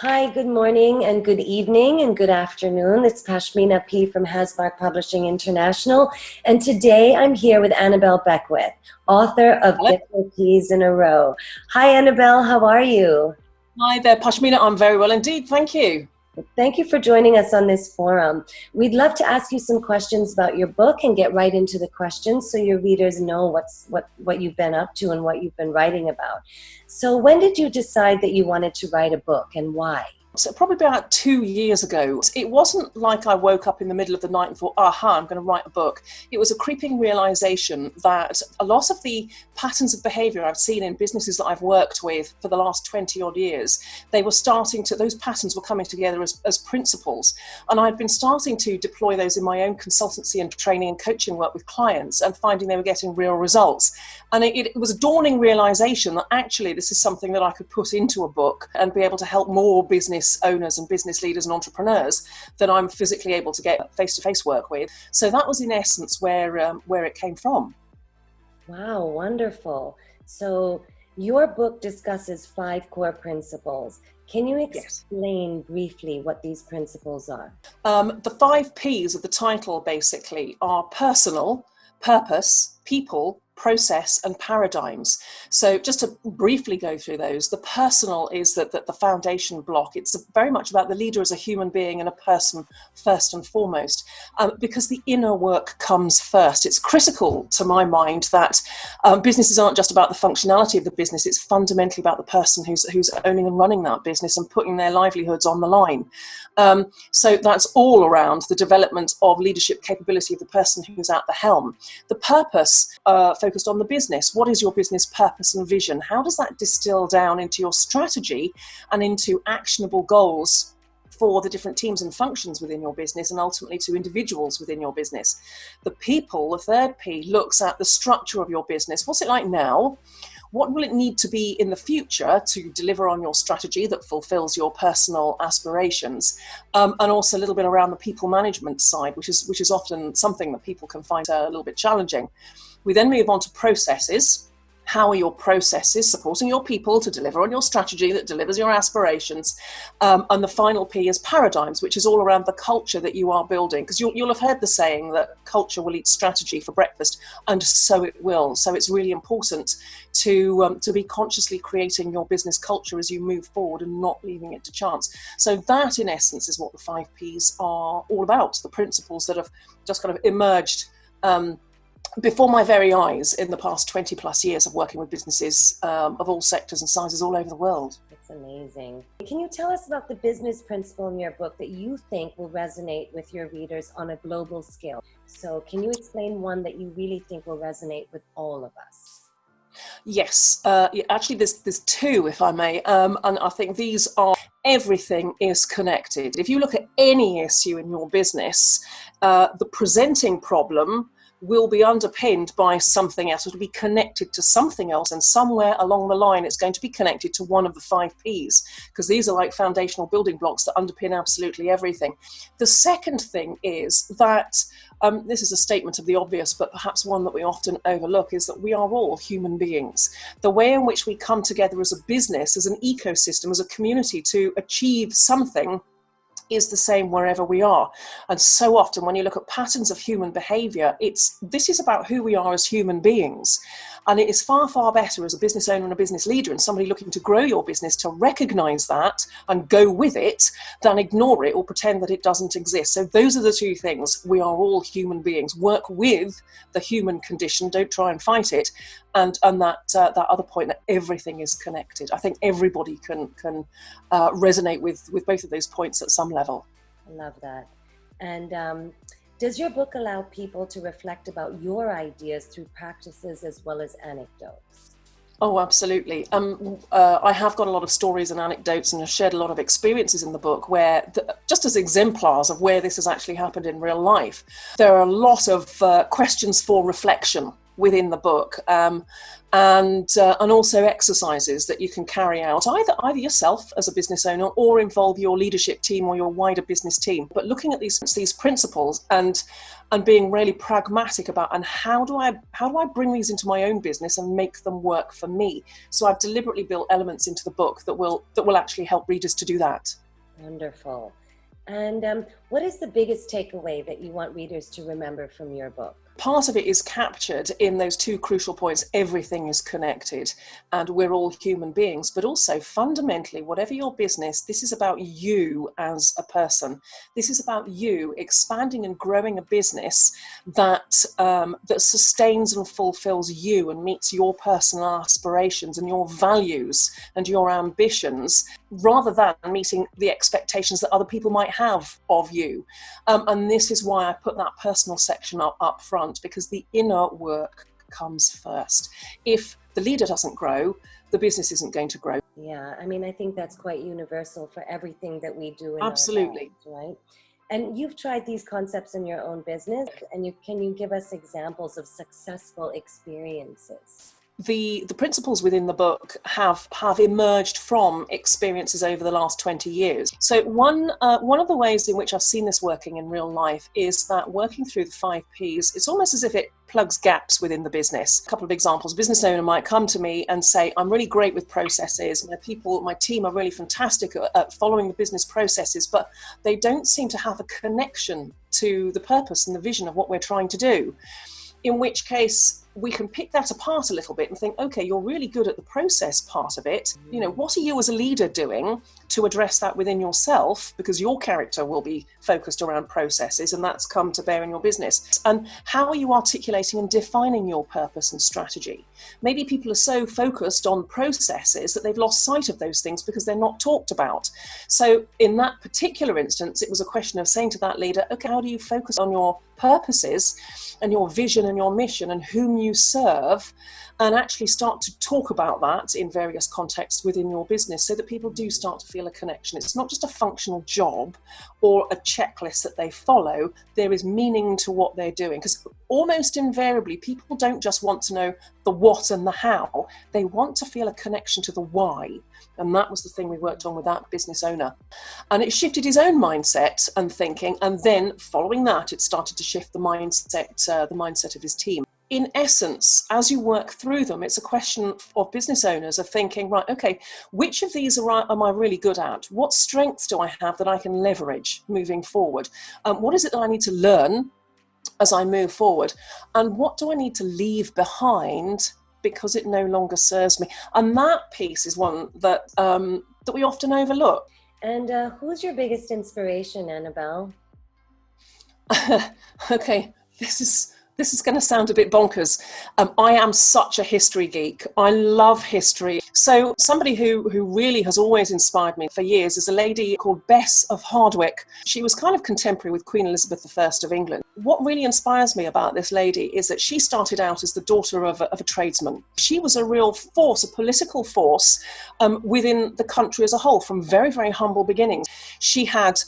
Hi, good morning and good evening and good afternoon. It's Pashmina P. from Hasbart Publishing International, and today I'm here with Annabelle Beckwith, author of Hello. Get Your Keys in a Row. Hi, Annabelle, how are you? Hi there, Pashmina. I'm very well indeed. Thank you. Thank you for joining us on this forum. We'd love to ask you some questions about your book and get right into the questions so your readers know what you've been up to and what you've been writing about. So when did you decide that you wanted to write a book and why? So probably about 2 years ago, it wasn't like I woke up in the middle of the night and thought, aha, I'm going to write a book. It was a creeping realization that a lot of the patterns of behavior I've seen in businesses that I've worked with for the last 20 odd years, those patterns were coming together as principles. And I'd been starting to deploy those in my own consultancy and training and coaching work with clients and finding they were getting real results. And it was a dawning realization that actually this is something that I could put into a book and be able to help more business owners and business leaders and entrepreneurs that I'm physically able to get face-to-face work with. So that was in essence where it came from. Wow, wonderful. So your book discusses 5 core principles. Can you explain briefly what these principles are? The 5 P's of the title basically are personal, purpose, people, process and paradigms. So just to briefly go through those, the personal is that the foundation block. It's very much about the leader as a human being and a person first and foremost, because the inner work comes first. It's critical to my mind that businesses aren't just about the functionality of the business. It's fundamentally about the person who's owning and running that business and putting their livelihoods on the line. So that's all around the development of leadership capability of the person who's at the helm. The purpose focused on the business. What is your business purpose and vision? How does that distill down into your strategy and into actionable goals for the different teams and functions within your business and ultimately to individuals within your business? The people, the third P, looks at the structure of your business. What's it like now? What will it need to be in the future to deliver on your strategy that fulfills your personal aspirations? And also a little bit around the people management side, which is often something that people can find a little bit challenging. We then move on to processes. How are your processes supporting your people to deliver on your strategy that delivers your aspirations? And the final P is paradigms, which is all around the culture that you are building. Because you'll have heard the saying that culture will eat strategy for breakfast, and so it will. So it's really important to be consciously creating your business culture as you move forward and not leaving it to chance. So that, in essence, is what the 5 Ps are all about, the principles that have just kind of emerged before my very eyes in the past 20 plus years of working with businesses of all sectors and sizes all over the world. It's amazing. Can you tell us about the business principle in your book that you think will resonate with your readers on a global scale? So can you explain one that you really think will resonate with all of us? Yes, actually there's 2, if I may, and I think these are everything is connected. If you look at any issue in your business, the presenting problem will be underpinned by something else. It'll be connected to something else, and somewhere along the line it's going to be connected to one of the 5 Ps, because these are like foundational building blocks that underpin absolutely everything. The second thing is that, this is a statement of the obvious, but perhaps one that we often overlook, is that we are all human beings. The way in which we come together as a business, as an ecosystem, as a community to achieve something is the same wherever we are. And so often when you look at patterns of human behavior, this is about who we are as human beings. And it is far, far better as a business owner and a business leader and somebody looking to grow your business to recognize that and go with it than ignore it or pretend that it doesn't exist. So those are the 2 things. We are all human beings. Work with the human condition. Don't try and fight it. And that other point, that everything is connected. I think everybody can resonate with both of those points at some level. I love that. And does your book allow people to reflect about your ideas through practices as well as anecdotes? Oh, absolutely. I have got a lot of stories and anecdotes and have shared a lot of experiences in the book where, just as exemplars of where this has actually happened in real life, there are a lot of questions for reflection within the book, and also exercises that you can carry out either yourself as a business owner or involve your leadership team or your wider business team. But looking at these principles and being really pragmatic about, and how do I bring these into my own business and make them work for me? So I've deliberately built elements into the book that will actually help readers to do that. Wonderful. And what is the biggest takeaway that you want readers to remember from your book? Part of it is captured in those two crucial points. Everything is connected and we're all human beings, but also fundamentally, whatever your business, this is about you as a person. This is about you expanding and growing a business that sustains and fulfills you and meets your personal aspirations and your values and your ambitions, rather than meeting the expectations that other people might have of you. And this is why I put that personal section up front, because the inner work comes first. If the leader doesn't grow, the business isn't going to grow. Yeah, I mean, I think that's quite universal for everything that we do in Absolutely. our lives, right? And you've tried these concepts in your own business, and can you give us examples of successful experiences? The principles within the book have emerged from experiences over the last 20 years. So one of the ways in which I've seen this working in real life is that working through the 5 Ps, it's almost as if it plugs gaps within the business. A couple of examples. A business owner might come to me and say, I'm really great with processes. My team are really fantastic at following the business processes, but they don't seem to have a connection to the purpose and the vision of what we're trying to do. In which case, we can pick that apart a little bit and think, okay, you're really good at the process part of it. You know, what are you as a leader doing to address that within yourself? Because your character will be focused around processes, and that's come to bear in your business. And how are you articulating and defining your purpose and strategy? Maybe people are so focused on processes that they've lost sight of those things because they're not talked about. So in that particular instance, it was a question of saying to that leader, okay, how do you focus on your purposes and your vision and your mission and whom you serve, and actually start to talk about that in various contexts within your business, so that people do start to feel a connection. It's not just a functional job or a checklist that they follow. There is meaning to what they're doing, because almost invariably people don't just want to know the what and the how, they want to feel a connection to the why. And that was the thing we worked on with that business owner. And it shifted his own mindset and thinking, and then following that, it started to shift the mindset of his team. In essence, as you work through them, it's a question of business owners of thinking, right, okay, which of these am I really good at? What strengths do I have that I can leverage moving forward? What is it that I need to learn as I move forward? And what do I need to leave behind because it no longer serves me? And that piece is one that we often overlook. And who's your biggest inspiration, Annabelle? Okay, this is going to sound a bit bonkers. I am such a history geek. I love history. So somebody who really has always inspired me for years is a lady called Bess of Hardwick. She was kind of contemporary with Queen Elizabeth I of England. What really inspires me about this lady is that she started out as the daughter of a tradesman. She was a real force, a political force within the country as a whole, from very, very humble beginnings. She had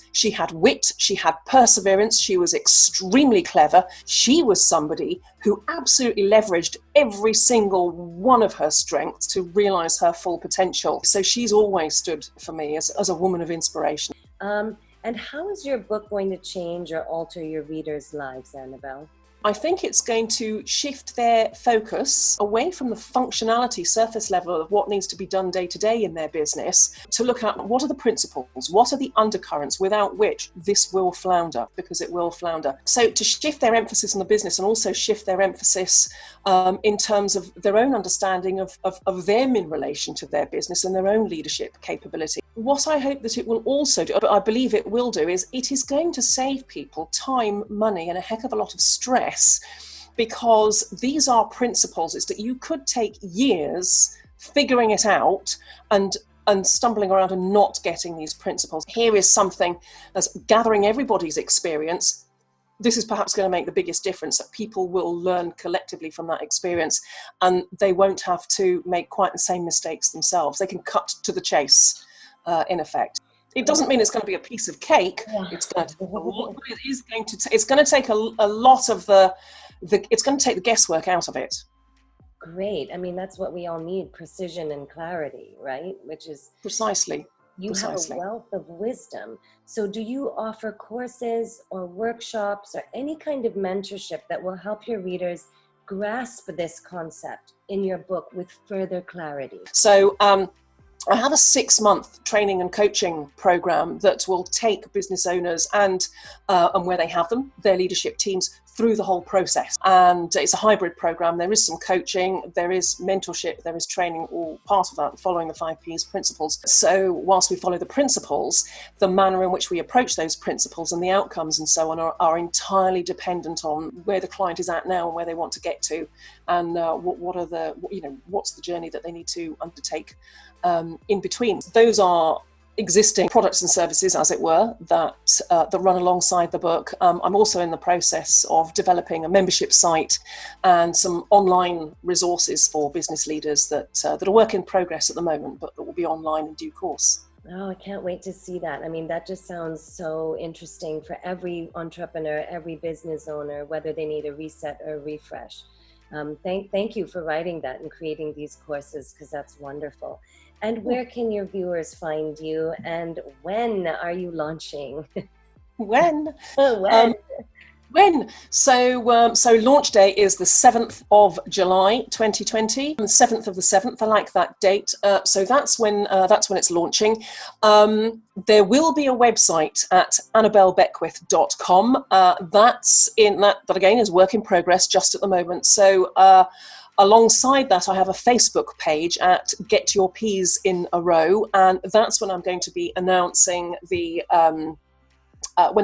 wit, she had perseverance, she was extremely clever. She was somebody who absolutely leveraged every single one of her strengths to realize her full potential. So she's always stood for me as a woman of inspiration. And how is your book going to change or alter your readers' lives, Annabelle? I think it's going to shift their focus away from the functionality surface level of what needs to be done day to day in their business to look at what are the principles, what are the undercurrents without which this will flounder, because it will flounder. So to shift their emphasis on the business and also shift their emphasis in terms of their own understanding of them in relation to their business and their own leadership capability. What I hope that it will also do, but I believe it will do, is it is going to save people time, money, and a heck of a lot of stress, because these are principles. It's that you could take years figuring it out and stumbling around and not getting these principles. Here is something that's gathering everybody's experience. This is perhaps going to make the biggest difference, that people will learn collectively from that experience and they won't have to make quite the same mistakes themselves. They can cut to the chase. In effect, it doesn't mean it's going to be a piece of cake. Yeah. It's going to take a lot of it's going to take the guesswork out of it. Great. I mean, that's what we all need, precision and clarity, right? Which is Precisely. you Precisely. have a wealth of wisdom. So do you offer courses or workshops or any kind of mentorship that will help your readers grasp this concept in your book with further clarity? So I have a 6-month training and coaching program that will take business owners and where they have them, their leadership teams, through the whole process. And it's a hybrid program. There is some coaching, there is mentorship, there is training, all part of that, following the 5 Ps principles. So whilst we follow the principles, the manner in which we approach those principles and the outcomes and so on are entirely dependent on where the client is at now and where they want to get to, and what's the journey that they need to undertake in between. Those are existing products and services, as it were, that run alongside the book. I'm also in the process of developing a membership site and some online resources for business leaders that are work in progress at the moment, but that will be online in due course. Oh, I can't wait to see that. I mean, that just sounds so interesting for every entrepreneur, every business owner, whether they need a reset or a refresh. Thank you for writing that and creating these courses, because that's wonderful. And where can your viewers find you, and when are you launching? When? When? So launch day is the 7th of July 2020, and the 7th of the 7th. I like that date. So that's when it's launching. There will be a website at annabellebeckwith.com. That again is work in progress just at the moment. So alongside that, I have a Facebook page at Get Your P's in a Row, and that's when I'm going to be announcing when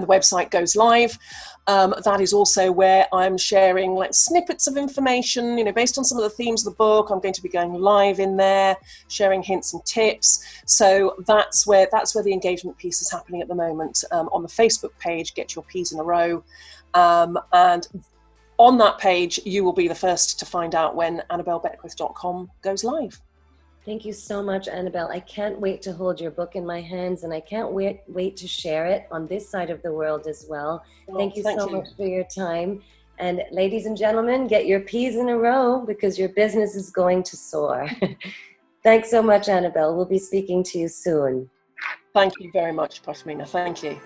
the website goes live. That is also where I'm sharing like snippets of information, based on some of the themes of the book. I'm going to be going live in there, sharing hints and tips. So that's where the engagement piece is happening at the moment, on the Facebook page, Get Your P's in a Row. And on that page, you will be the first to find out when annabellebeckwith.com goes live. Thank you so much, Annabelle. I can't wait to hold your book in my hands, and I can't wait to share it on this side of the world as well. Thank you so much for your time. And ladies and gentlemen, get your P's in a row, because your business is going to soar. Thanks so much, Annabelle. We'll be speaking to you soon. Thank you very much, Pasmina. Thank you.